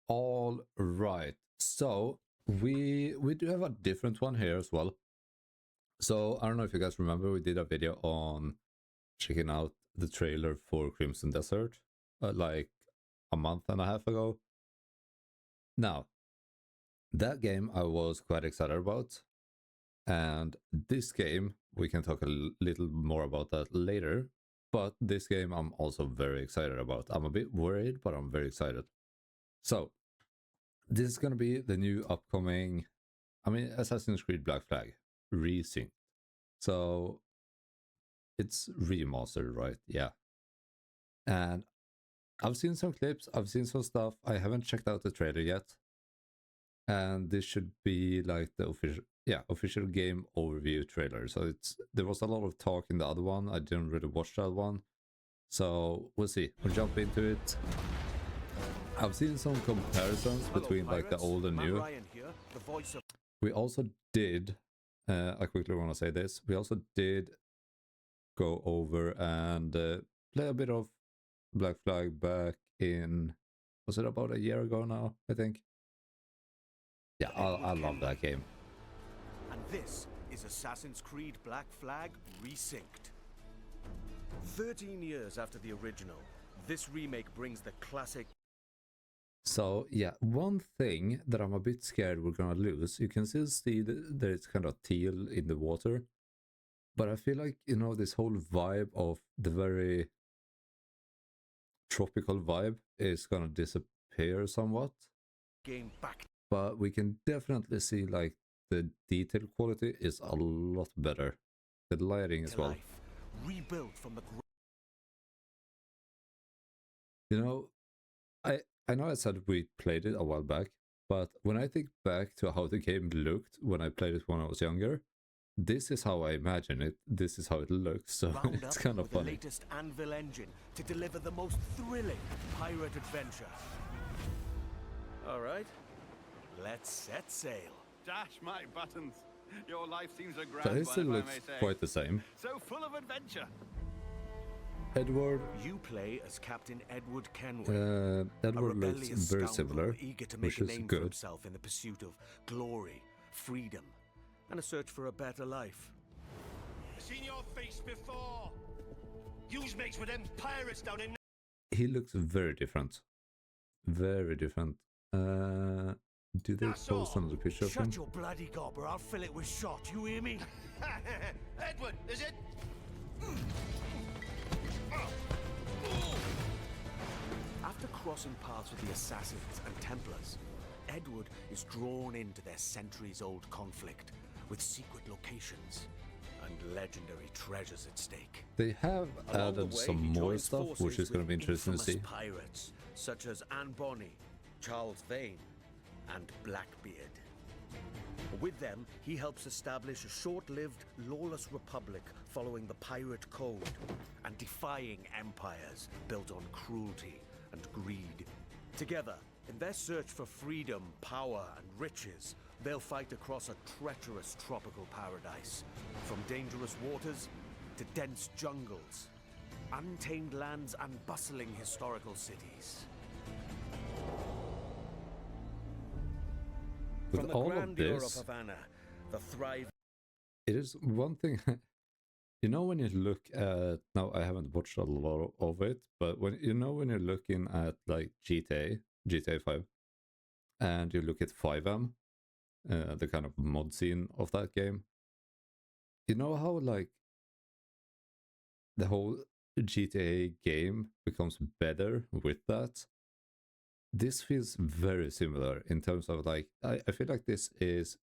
All right, so we do have a different one here as well. So I don't know if you guys remember, we did a video on checking out the trailer for Crimson Desert like a month and a half ago. Now, that game I was quite excited about, and this game we can talk a little more about that later. But this game I'm also very excited about. I'm a bit worried, but I'm very excited. So this is going to be the new upcoming, Assassin's Creed Black Flag Resynced. So it's remastered, right? Yeah. And I've seen some clips, I've seen some stuff. I haven't checked out the trailer yet. And this should be like the official game overview trailer. So there was a lot of talk in the other one. I didn't really watch that one. So we'll see. We'll jump into it. I've seen some comparisons between like the old and new. We also did, I quickly want to say this, we also did go over and play a bit of Black Flag back in, was it about a year ago now, I think? Yeah, I love that game. And this is Assassin's Creed Black Flag Resynced. 13 years after the original, this remake brings the classic. So yeah, one thing that I'm a bit scared we're gonna lose, you can still see that it's kind of teal in the water, but I feel like, you know, this whole vibe of the very tropical vibe is gonna disappear somewhat. Game back. But we can definitely see like the detail quality is a lot better. The lighting as well. Rebuilt from the. You know, I know I said we played it a while back, but when I think back to how the game looked when I played it when I was younger, this is how I imagine it. This is how it looks. So it's kind of funny. The latest Anvil engine to deliver the most thrilling pirate adventure. All right, let's set sail. Dash my buttons. Your life seems a grand So it still one, looks if I may say. quite the same. So full of adventure. Edward. You play as Captain Edward Kenway. Edward looks very similar, eager to which make a is name for good. himself in the pursuit of glory, freedom, and a search for a better life. I've seen your face before. Yous mates with them pirates down in. He looks very different. Very different. Do they post another picture of him? Shut your bloody gob or I'll fill it with shot, you hear me? Edward, is it? After crossing paths with the Assassins and Templars, Edward is drawn into their centuries-old conflict with secret locations and legendary treasures at stake. They have Along the added way, some he more joins stuff, which forces is going to be with interesting to see. infamous pirates such as Anne Bonny, Charles Vane, and Blackbeard. With them, he helps establish a short-lived, lawless republic following the pirate code and defying empires built on cruelty and greed. Together, in their search for freedom, power, and riches, they'll fight across a treacherous tropical paradise, from dangerous waters to dense jungles, untamed lands, and bustling historical cities. With From the all of grandeur this, of Havana, the thriving. it is one thing. You know, when you look at, now I haven't watched a lot of it, but when you're looking at like GTA 5, and you look at 5M, the kind of mod scene of that game, you know how like the whole GTA game becomes better with that? This feels very similar in terms of like, I feel like this is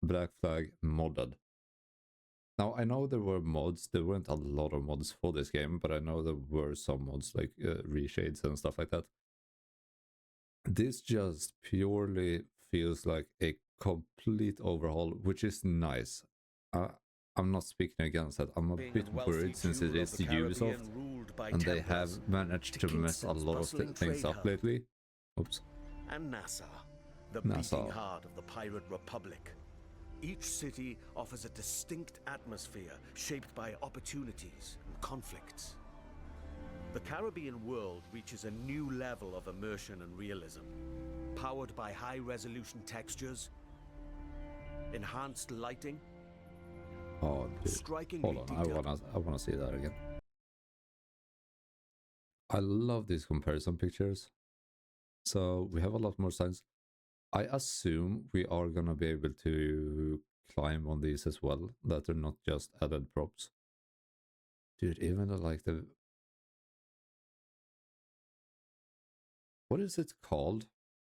Black Flag modded. Now, I know there were mods, there weren't a lot of mods for this game, but I know there were some mods like reshades and stuff like that. This just purely feels like a complete overhaul, which is nice. I'm not speaking against that. I'm a bit worried since it is Ubisoft, and they have managed to mess a lot of things up lately. Oops. And Nassau, the beating heart of the Pirate Republic. Each city offers a distinct atmosphere shaped by opportunities and conflicts. The Caribbean world reaches a new level of immersion and realism. powered by high-resolution textures, enhanced lighting. Oh, dude. Strikingly Hold on, detailed. I wanna see that again. I love these comparison pictures. So we have a lot more signs. I assume we are gonna be able to climb on these as well, that they're not just added props. Dude, even like the... What is it called?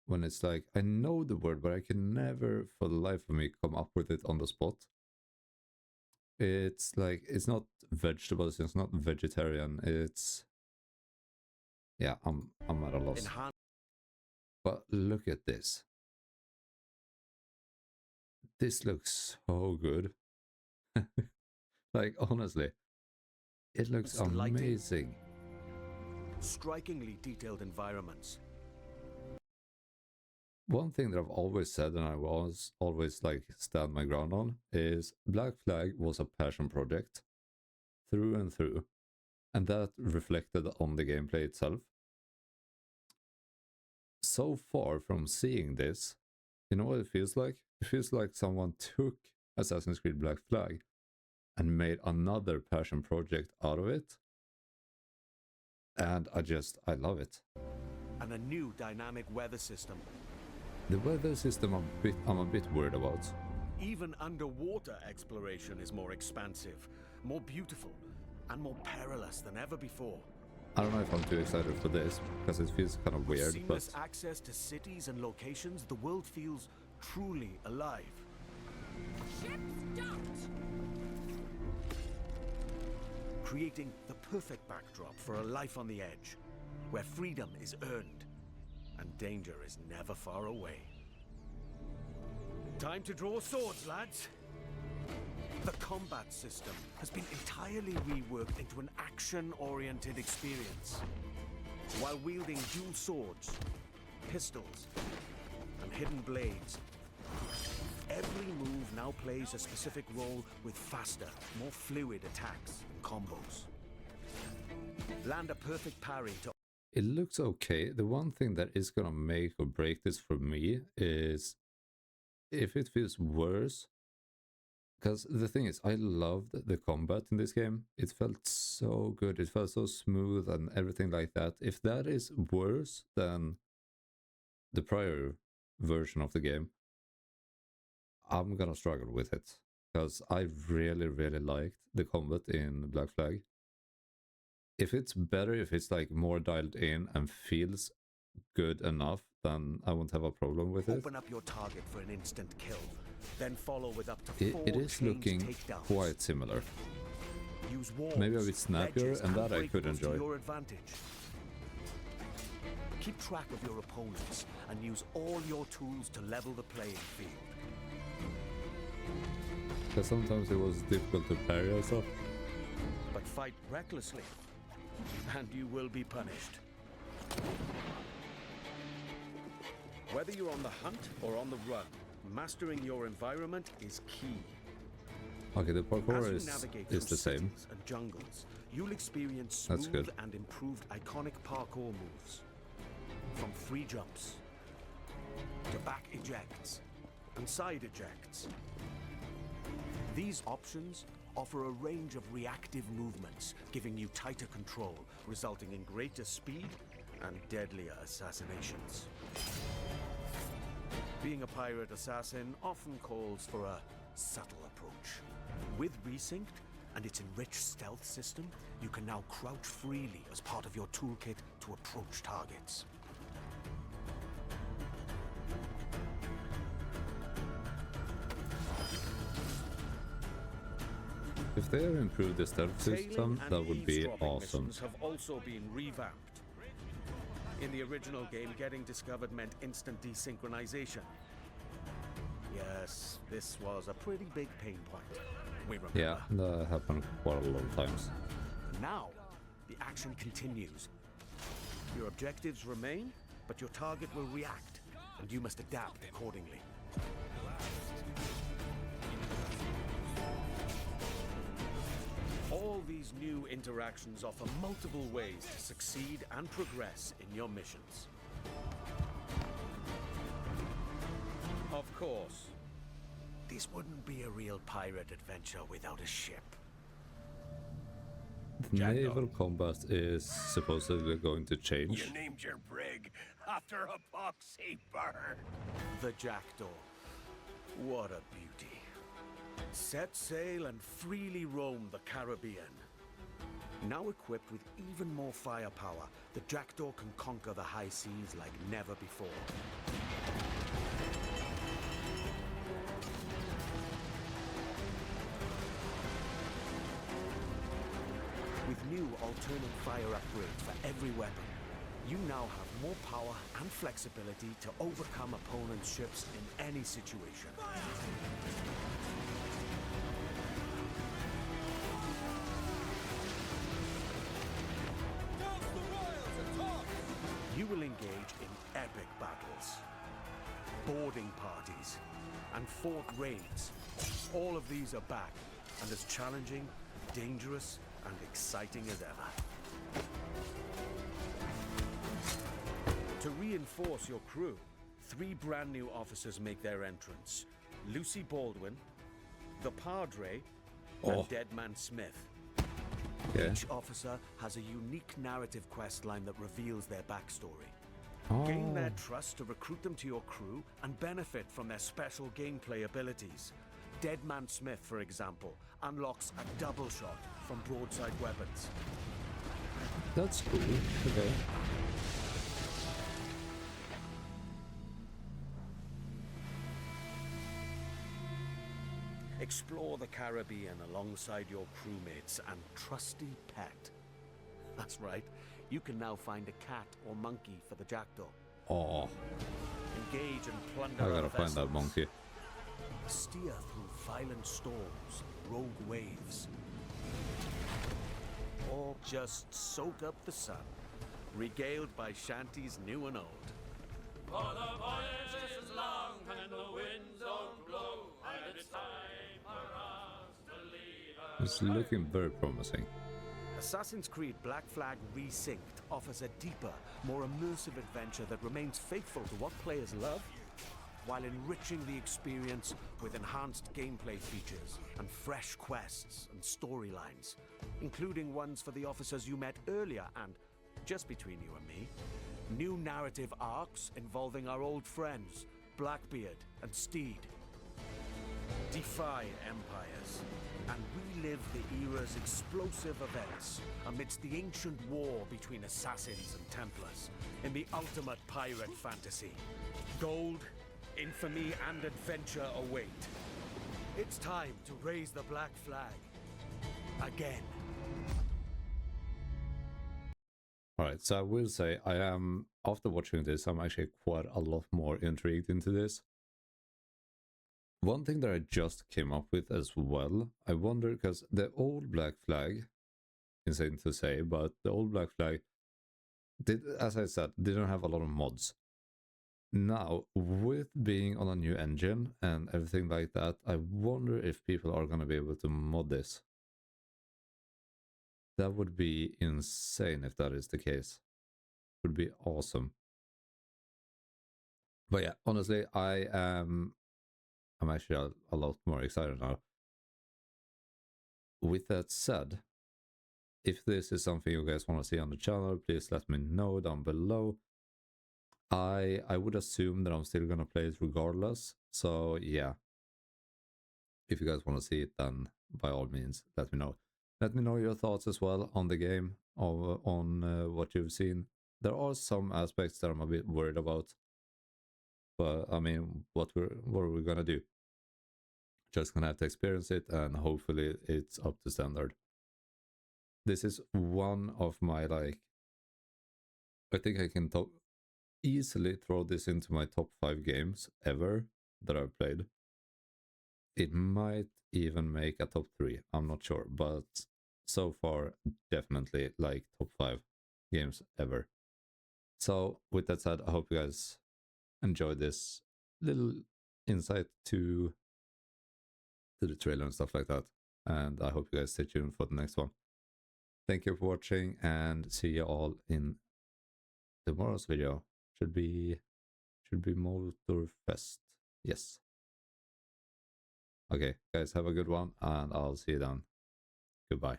When it's like, I know the word, but I can never for the life of me come up with it on the spot. It's like, it's not vegetables, it's not vegetarian, it's... Yeah, I'm at a loss. But look at this. This looks so good. Like, honestly, it looks amazing. Strikingly detailed environments. One thing that I've always said, and I was always like stand my ground on, is Black Flag was a passion project through and through, and that reflected on the gameplay itself. So far from seeing this, you know what it feels like? It feels like someone took Assassin's Creed Black Flag and made another passion project out of it. And I love it. And a new dynamic weather system. The weather system I'm a bit worried about. Even underwater exploration is more expansive, more beautiful, and more perilous than ever before. I don't know if I'm too excited for this, because it feels kind of weird, Seamless but... access to cities and locations, the world feels truly alive. Ships don't! Creating the perfect backdrop for a life on the edge, where freedom is earned and danger is never far away. Time to draw swords, lads. The combat system has been entirely reworked into an action-oriented experience. While wielding dual swords, pistols, and hidden blades, every move now plays a specific role with faster, more fluid attacks and combos. Land a perfect parry to... It looks okay. The one thing that is gonna make or break this for me is if it feels worse. Because the thing is, I loved the combat in this game. It felt so good. It felt so smooth and everything like that. If that is worse than the prior version of the game, I'm gonna struggle with it. Because I really, really liked the combat in Black Flag. If it's better, if it's like more dialed in and feels good enough, then I won't have a problem with it. Open up your target for an instant kill, then follow with up to 4 It is chained looking takedowns. quite similar. Use walls, Maybe a bit snappier, ledges, and that I break could moves to enjoy. your advantage. Keep track of your opponents and use all your tools to level the playing field. Because sometimes it was difficult to parry and stuff. But fight recklessly, and you will be punished. Whether you're on the hunt or on the run, mastering your environment is key. Okay, the As parkour you is navigate the through same. cities and jungles, you'll experience That's smooth good. and improved iconic parkour moves. From free jumps to back ejects and side ejects. These options offer a range of reactive movements, giving you tighter control, resulting in greater speed and deadlier assassinations. Being a pirate assassin often calls for a subtle approach. With Resynced and its enriched stealth system, you can now crouch freely as part of your toolkit to approach targets. If they have improved the stealth system, Tailing and that would be eavesdropping awesome. missions have also been revamped. In the original game, getting discovered meant instant desynchronization. Yes, this was a pretty big pain point. We remember. Yeah, that happened quite a lot of times. Now, the action continues. Your objectives remain, but your target will react, and you must adapt accordingly. All these new interactions offer multiple ways to succeed and progress in your missions. This wouldn't be a real pirate adventure without a ship. Naval combat is supposedly going to change. You named your brig after a boxy bird. The Jackdaw. What a beauty. Set sail and freely roam the Caribbean. Now equipped with even more firepower, the Jackdaw can conquer the high seas like never before. With new alternate fire upgrades for every weapon, you now have more power and flexibility to overcome opponents' ships in any situation. You will engage in epic battles, boarding parties, and fort raids. All of these are back and as challenging, dangerous, and exciting as ever. To reinforce your crew, 3 brand new officers make their entrance. Lucy Baldwin, the Padre, and Deadman Smith. Yeah. Each officer has a unique narrative quest line that reveals their backstory. Oh. Gain their trust to recruit them to your crew and benefit from their special gameplay abilities. Deadman Smith, for example, unlocks a double shot from broadside weapons. That's cool. Okay. Explore the Caribbean alongside your crewmates and trusty pet. That's right, you can now find a cat or monkey for the Jackdaw. Oh, Engage and plunder I other gotta find that vessels. monkey. Steer through violent storms, rogue waves. Or just soak up the sun, regaled by shanties new and old. For the voyage is long and the winds don't blow, and it's time for us to leave. It's looking very promising. Assassin's Creed Black Flag Resynced offers a deeper, more immersive adventure that remains faithful to what players love, while enriching the experience with enhanced gameplay features and fresh quests and storylines, including ones for the officers you met earlier and, just between you and me, new narrative arcs involving our old friends, Blackbeard and Steed. Defy empires and relive the era's explosive events amidst the ancient war between Assassins and Templars in the ultimate pirate fantasy. Gold, infamy, and adventure await. It's time to raise the black flag again. Alright, so I will say I am, after watching this, I'm actually quite a lot more intrigued into this. One thing that I just came up with as well, I wonder, because the old Black Flag, insane to say, but the old Black Flag did, as I said, didn't have a lot of mods. Now, with being on a new engine and everything like that, I wonder if people are going to be able to mod this. That would be insane if that is the case. Would be awesome. But yeah, honestly, I'm actually a lot more excited now. With that said, if this is something you guys want to see on the channel, please let me know down below. I would assume that I'm still gonna play it regardless. So yeah, if you guys want to see it, then by all means, let me know. Let me know your thoughts as well on the game, or on what you've seen. There are some aspects that I'm a bit worried about, but I mean, what are we gonna do? Just gonna have to experience it, and hopefully it's up to standard. This is one of my, like, I think I can easily throw this into my top 5 games ever that I've played. It might even make a top 3, I'm not sure, but so far definitely like top 5 games ever. So with that said, I hope you guys enjoyed this little insight to the trailer and stuff like that, and I hope you guys stay tuned for the next one. Thank you for watching, and see you all in tomorrow's video. Should be Motorfest. Yes. Okay, guys, have a good one, and I'll see you then. Goodbye.